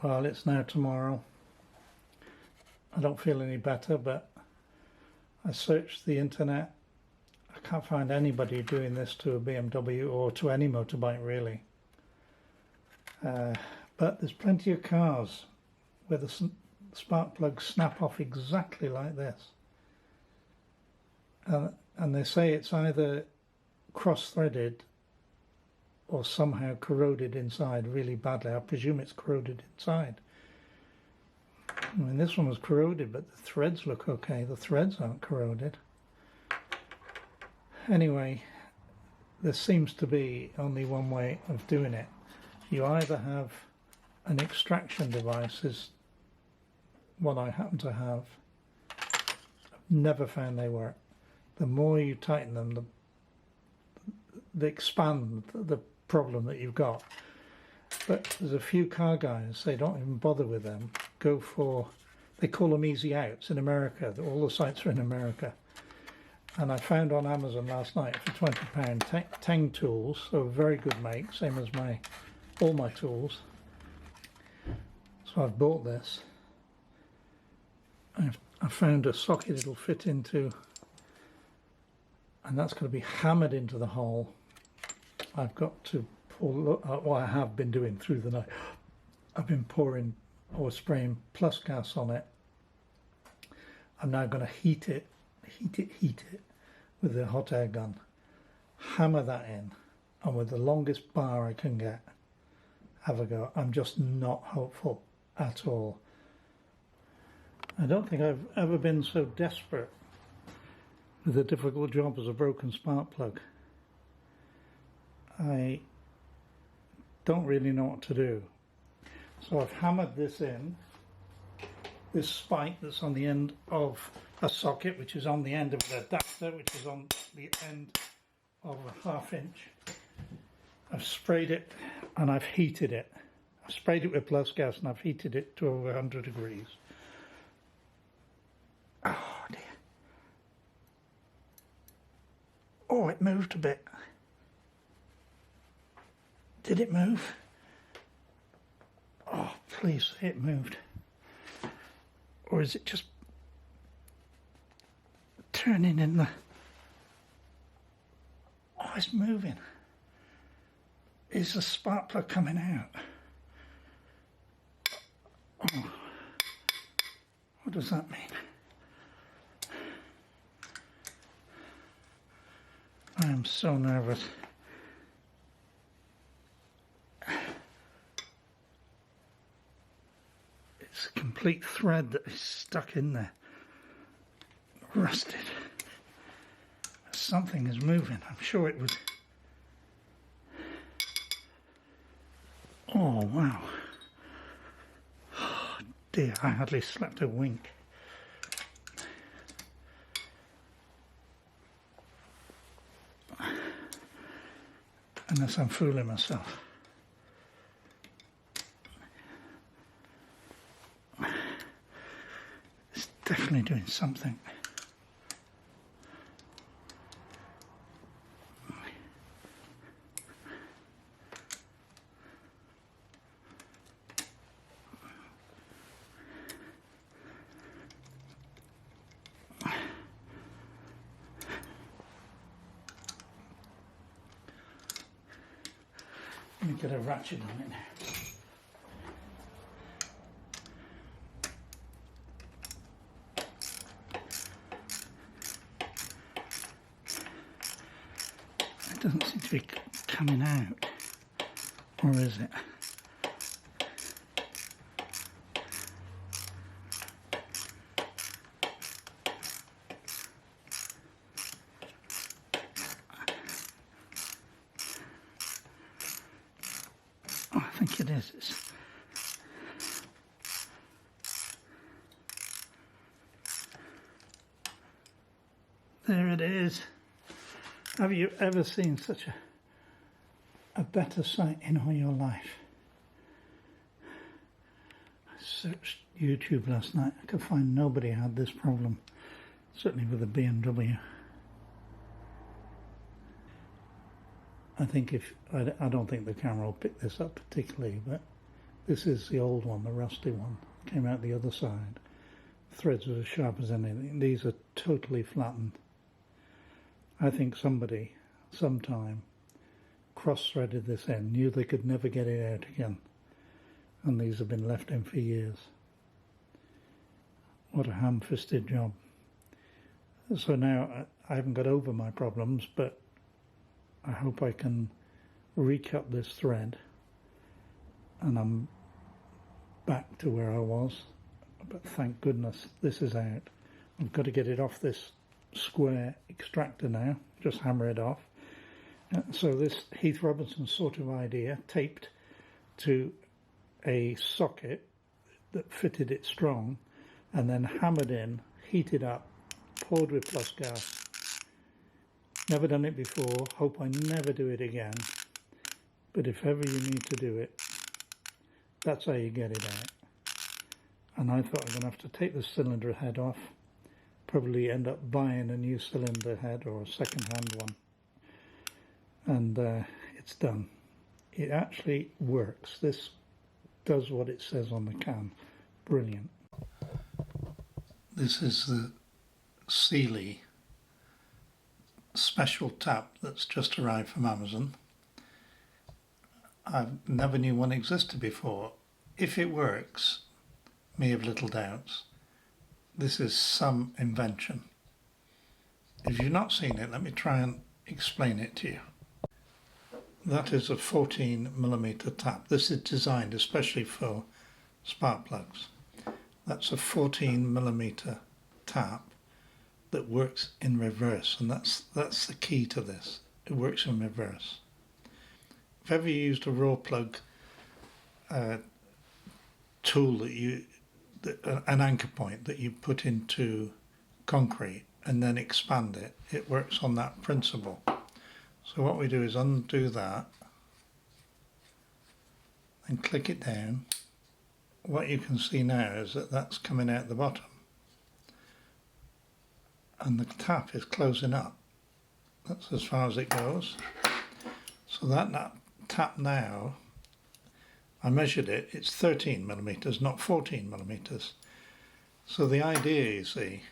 Well, it's now tomorrow. I don't feel any better, but I searched the internet. I can't find anybody doing this to a BMW or to any motorbike really. But there's plenty of cars where the spark plugs snap off exactly like this. And they say it's either cross-threaded or somehow corroded inside really badly. I presume it's corroded inside. I mean, this one was corroded, but the threads look okay. The threads aren't corroded. Anyway, there seems to be only one way of doing it. You either have an extraction device, is what I happen to have. I've never found they work. The more you tighten them, they expand the problem that you've got. But there's a few car guys, they don't even bother with them. Go for, they call them easy outs in America. All the sites are in America. And I found on Amazon last night for £20 Teng tools, so a very good make, same as all my tools. So I've bought this. I've found a socket it'll fit into, and that's going to be hammered into the hole. I've got to pour, what I have been doing through the night, I've been pouring or spraying plus gas on it. I'm now going to heat it with the hot air gun, hammer that in, and with the longest bar I can get, have a go. I'm just not hopeful at all. I don't think I've ever been so desperate with a difficult job as a broken spark plug. I don't really know what to do. So I've hammered this in, this spike that's on the end of a socket, which is on the end of the adapter, which is on the end of a 1/2 inch. I've sprayed it and I've heated it. I've sprayed it with plus gas and I've heated it to over 100 degrees. Oh dear. Oh, it moved a bit. Did it move? Oh, please say it moved. Or is it just turning in the... Oh, it's moving. Is the spark plug coming out? Oh, what does that mean? I am so nervous. It's a complete thread that is stuck in there, rusted. Something is moving. I'm sure it was. Oh wow. Oh dear, I hardly slept a wink. Unless I'm fooling myself. It's definitely doing something. Let me get a ratchet on it now. It doesn't seem to be coming out, or is it? Oh, I think it is. There it is. Have you ever seen such a better sight in all your life? I searched YouTube last night. I could find nobody had this problem, certainly with a BMW. I think I don't think the camera will pick this up particularly, but This is the old one, the rusty one. Came out the other side. Threads are as sharp as anything. These are totally flattened. I think somebody, sometime, cross-threaded this end, knew they could never get it out again. And these have been left in for years. What a ham-fisted job. So now I haven't got over my problems, but I hope I can recut this thread and I'm back to where I was. But thank goodness this is out. I've got to get it off this square extractor now, just hammer it off. So this Heath Robinson sort of idea, taped to a socket that fitted it strong and then hammered in, heated up, poured with plus gas. Never done it before, hope I never do it again. But if ever you need to do it, that's how you get it out. And I thought I'm going to have to take the cylinder head off, probably end up buying a new cylinder head or a second-hand one. And it's done. It actually works. This does what it says on the can. Brilliant. This is the Sealy special tap that's just arrived from Amazon. I never knew one existed before. If it works, me have little doubts. This is some invention. If you've not seen it, let me try and explain it to you. That is a 14mm tap. This is designed especially for spark plugs. That's a 14mm tap that works in reverse, and that's the key to this. It works in reverse. If ever you used a raw plug tool an anchor point that you put into concrete and then expand it, it works on that principle. So what we do is undo that and click it down. What you can see now is that that's coming out the bottom and the tap is closing up. That's as far as it goes. So that tap now, I measured it, it's 13mm, not 14mm. So the idea, you see,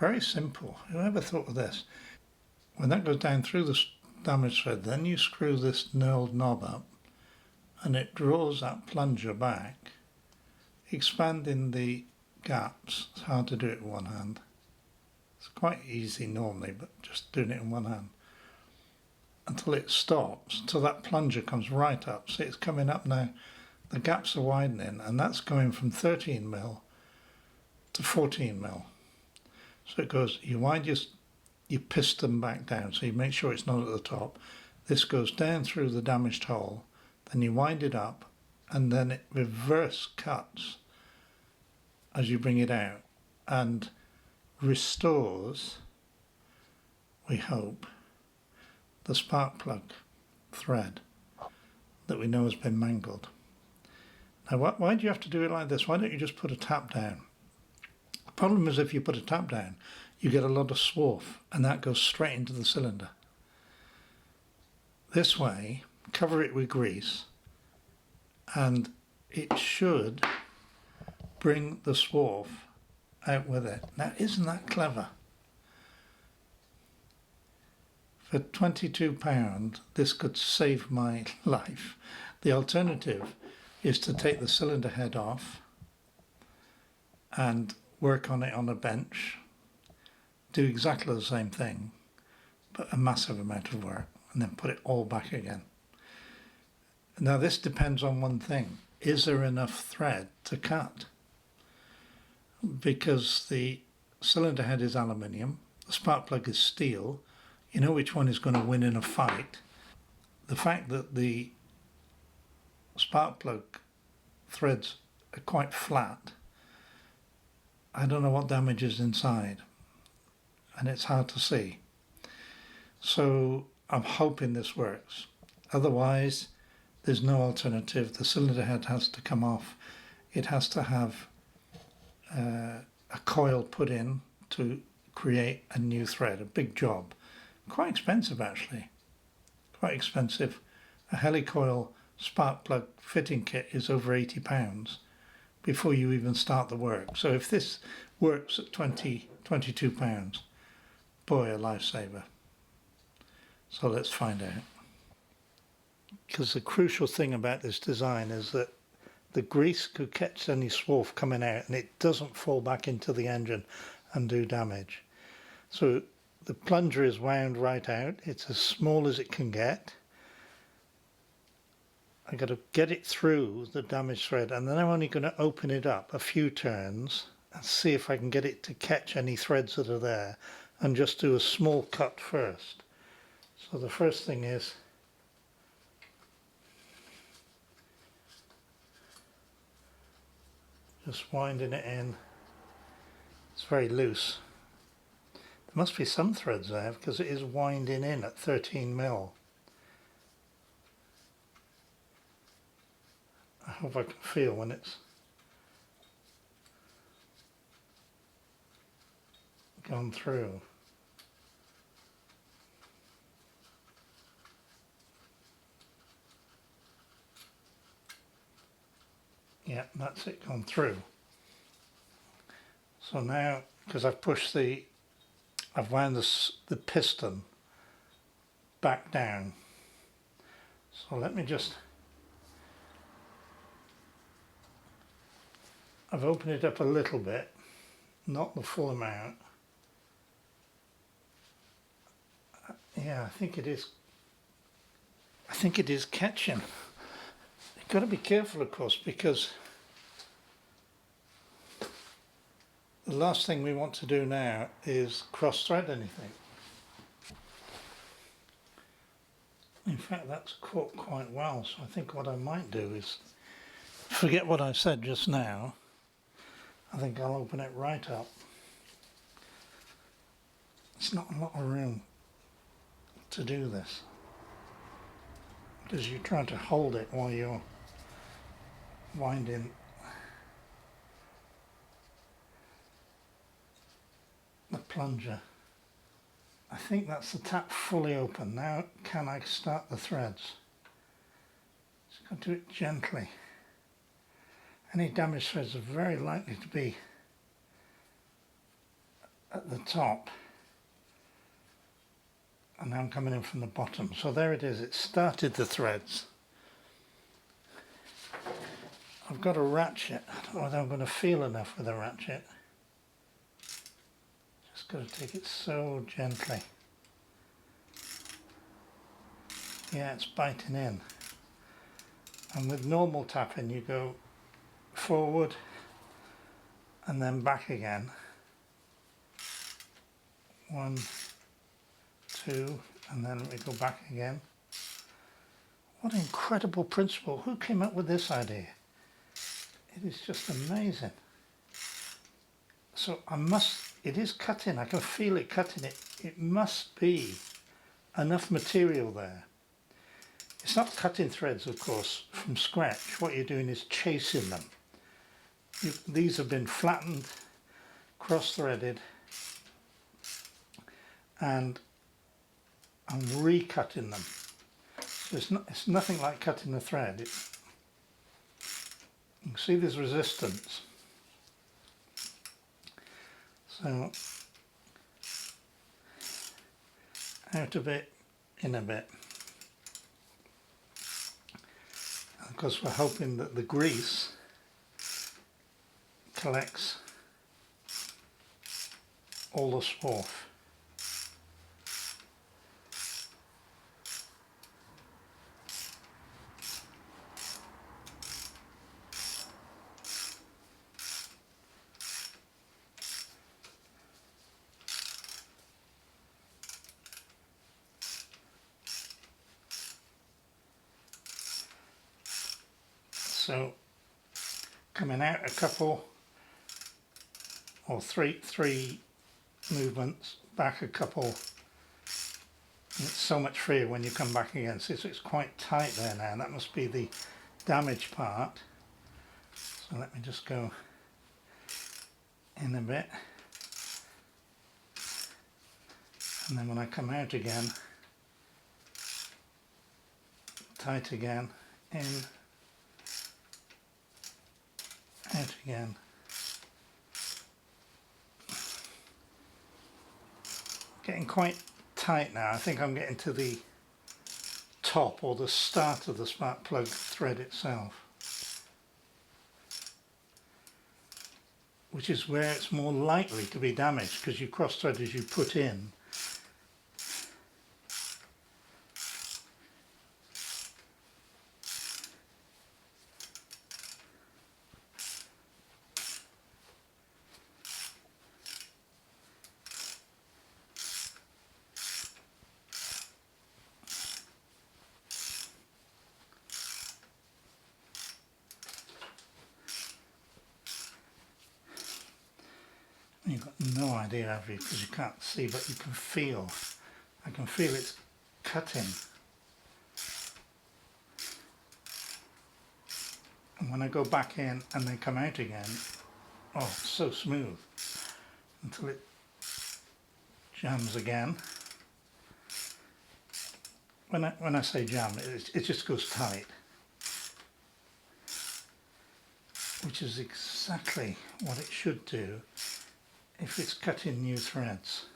very simple. Whoever thought of this? When that goes down through the damaged thread, then you screw this knurled knob up and it draws that plunger back, expanding the gaps. It's hard to do it with one hand. It's quite easy normally, but just doing it in one hand. Until it stops, until that plunger comes right up. See, it's coming up now. The gaps are widening, and that's going from 13mm to 14mm. So it goes, you wind your piston back down, so you make sure it's not at the top. This goes down through the damaged hole, then you wind it up, and then it reverse cuts as you bring it out, and restores, we hope, the spark plug thread that we know has been mangled. Now, why do you have to do it like this? Why don't you just put a tap down? The problem is if you put a tap down, you get a lot of swarf, and that goes straight into the cylinder. This way, cover it with grease, and it should bring the swarf out with it. Now, isn't that clever? For £22, this could save my life. The alternative is to take the cylinder head off and work on it on a bench, do exactly the same thing, but a massive amount of work, and then put it all back again. Now this depends on one thing. Is there enough thread to cut? Because the cylinder head is aluminium, the spark plug is steel, you know which one is going to win in a fight. The fact that the spark plug threads are quite flat, I don't know what damage is inside, and it's hard to see. So I'm hoping this works. Otherwise, there's no alternative. The cylinder head has to come off. It has to have a coil put in to create a new thread, a big job. Quite expensive actually, quite expensive. A helicoil spark plug fitting kit is over £80 before you even start the work. So if this works at £22, boy, a lifesaver. So let's find out. Because the crucial thing about this design is that the grease could catch any swarf coming out and it doesn't fall back into the engine and do damage. So the plunger is wound right out. It's as small as it can get. I've got to get it through the damaged thread, and then I'm only going to open it up a few turns and see if I can get it to catch any threads that are there, and just do a small cut first. So the first thing is just winding it in. It's very loose. There must be some threads there because it is winding in at 13mm. I hope I can feel when it's gone through. Yeah, that's it gone through. So now, because I've wound the piston back down. So let me just, I've opened it up a little bit, not the full amount. Yeah, I think it is catching. You've got to be careful, of course, because the last thing we want to do now is cross-thread anything. In fact, that's caught quite well, so I think what I might do is forget what I said just now. I think I'll open it right up. It's not a lot of room to do this, because you're trying to hold it while you're winding the plunger. I think that's the tap fully open. Now can I start the threads? Just got to do it gently. Any damaged threads are very likely to be at the top. And now I'm coming in from the bottom. So there it is, it started the threads. I've got a ratchet. I don't know whether I'm going to feel enough with a ratchet. Just got to take it so gently. Yeah, it's biting in. And with normal tapping you go forward and then back again. 1, 2, and then we go back again. What an incredible principle. Who came up with this idea? It is just amazing. So it is cutting, I can feel it cutting it. It must be enough material there. It's not cutting threads, of course, from scratch. What you're doing is chasing them. These have been flattened, cross-threaded, and I'm recutting them. So it's nothing like cutting the thread. You can see there's resistance. So out a bit, in a bit. And of course we're hoping that the grease collects all the swarf. So coming out a couple or three movements, back a couple. It's so much freer when you come back again. So it's quite tight there now. That must be the damaged part. So let me just go in a bit. And then when I come out again, tight again, in, out again. Getting quite tight now. I think I'm getting to the top or the start of the spark plug thread itself, which is where it's more likely to be damaged, because you cross thread as you put in. You've got no idea, have you, because you can't see, but you can feel. I can feel it's cutting. And when I go back in and then come out again, oh, it's so smooth until it jams again. When I say jam, it just goes tight, which is exactly what it should do if it's cutting new threads.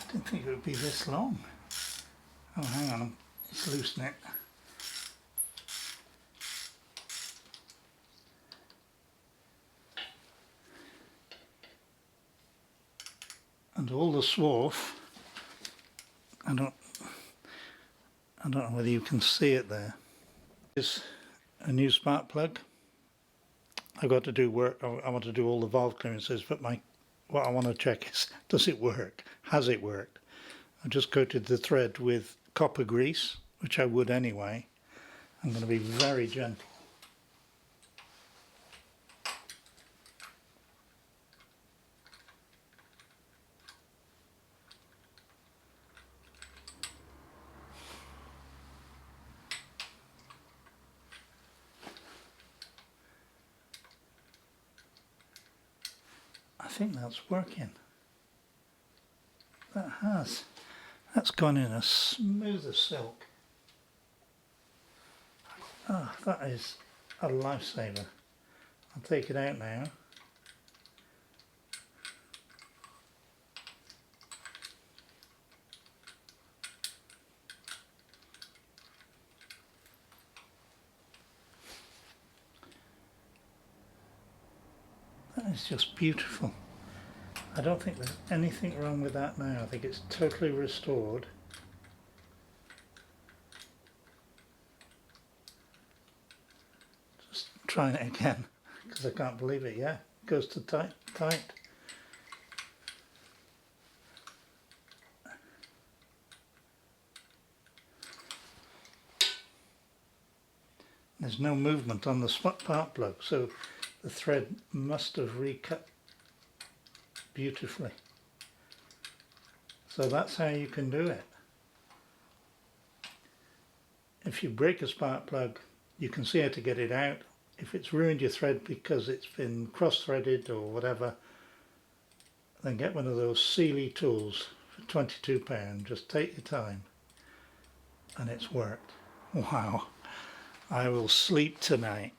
I didn't think it would be this long. Oh, hang on, it's loosening it. And all the swarf, I don't know whether you can see it there. It's a new spark plug. I've got to do work. I want to do all the valve clearances, but what I want to check is, does it work? Has it worked? I just coated the thread with copper grease, which I would anyway. I'm going to be very gentle. I think that's working. That has. That's gone in as smooth as silk. Ah, that is a lifesaver. I'll take it out now. That is just beautiful. I don't think there's anything wrong with that now. I think it's totally restored. Just trying it again, because I can't believe it. Yeah, it goes to tight. There's no movement on the spark plug, so the thread must have recut beautifully. So that's how you can do it. If you break a spark plug, you can see how to get it out. If it's ruined your thread because it's been cross-threaded or whatever, then get one of those Sealy tools for £22. Just take your time, and it's worked. Wow, I will sleep tonight.